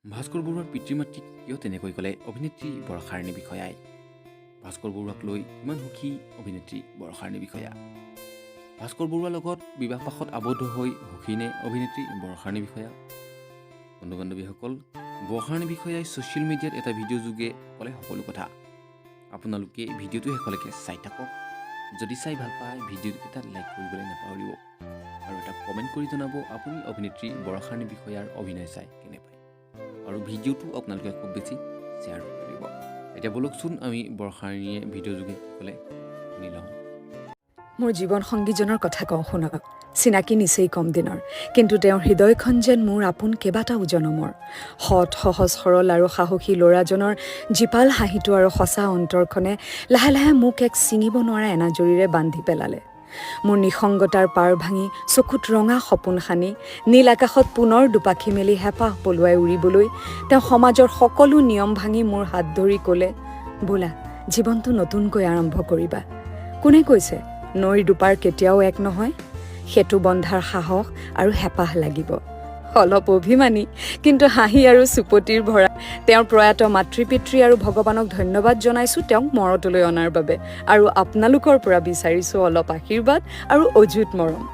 ভাস্কৰ বৰুৱাৰ পিতৃ মাতৃক কিয় তেনেকৈ ক'লে অভিনেত্ৰী বৰ্ষা ৰাণী বিষয়াই? ভাস্কৰ বৰুৱাক লৈ ইমান সুখী অভিনেত্ৰী বৰ্ষা ৰাণী বিষয়া। ভাস্কৰ বৰুৱাৰ লগত বিবাহপাশত আবদ্ধ হৈ সুখী নে অভিনেত্ৰী বৰ্ষা ৰাণী বিষয়া? বন্ধু বান্ধৱীসকল, বৰ্ষা ৰাণী বিষয়াই ছ'চিয়েল মিডিয়াত এটা ভিডিঅ' যোগে ক'লে সকলো কথা। আপোনালোকে ভিডিঅ'টো শেষলৈকে চাই থাকক। যদি চাই ভাল পায় ভিডিঅ'টো এটা লাইক কৰিবলৈ নাপাহৰিব আৰু এটা কমেণ্ট কৰি জনাব আপুনি অভিনেত্ৰী বৰ্ষা ৰাণী বিষয়াৰ অভিনয় চাই কেনে পায় আৰু ভিডিঅ'টো আপোনালোকে খুব বেছি শ্বেয়াৰ কৰিব। এতিয়া বলকচোন আমি বৰ্ষা ৰাণীয়ে ভিডিঅ' যোগে কি ক'লে শুনি লওঁ। মোৰ জীৱন সংগীজনৰ কথা কওঁ শুনক। চিনাকি নিচেই কম দিনৰ, কিন্তু তেওঁৰ হৃদয়খন যেন মোৰ আপোন কেইবাটাও জনমৰ। সৎ সহজ সৰল আৰু সাহসী ল'ৰাজনৰ জীপাল হাঁহিটো আৰু সঁচা অন্তৰখনে লাহে লাহে মোক এক ছিঙিব নোৱাৰা এনাজৰীৰে বান্ধি পেলালে। মোৰ নিসংগতাৰ পাৰ ভাঙি চকুত ৰঙা সপোন সানি নীল আকাশত পুনৰ দুপাখি মেলি হেঁপাহ পলুৱাই উৰিবলৈ তেওঁ সমাজৰ সকলো নিয়ম ভাঙি মোৰ হাত ধৰি ক'লে, বোলা জীৱনটো নতুনকৈ আৰম্ভ কৰিবা। কোনে কৈছে নৈৰ দুপাৰ কেতিয়াও এক নহয়? সেতু বন্ধাৰ সাহস আৰু হেঁপাহ লাগিব। অলপ অভিমানী, কিন্তু হাঁহি আৰু চুপতিৰ ভৰা তেওঁৰ প্ৰয়াত মাতৃ পিতৃ আৰু ভগৱানক ধন্যবাদ জনাইছোঁ তেওঁক মৰতলৈ অনাৰ বাবে, আৰু আপোনালোকৰ পৰা বিচাৰিছোঁ অলপ আশীৰ্বাদ আৰু অযুত মৰম।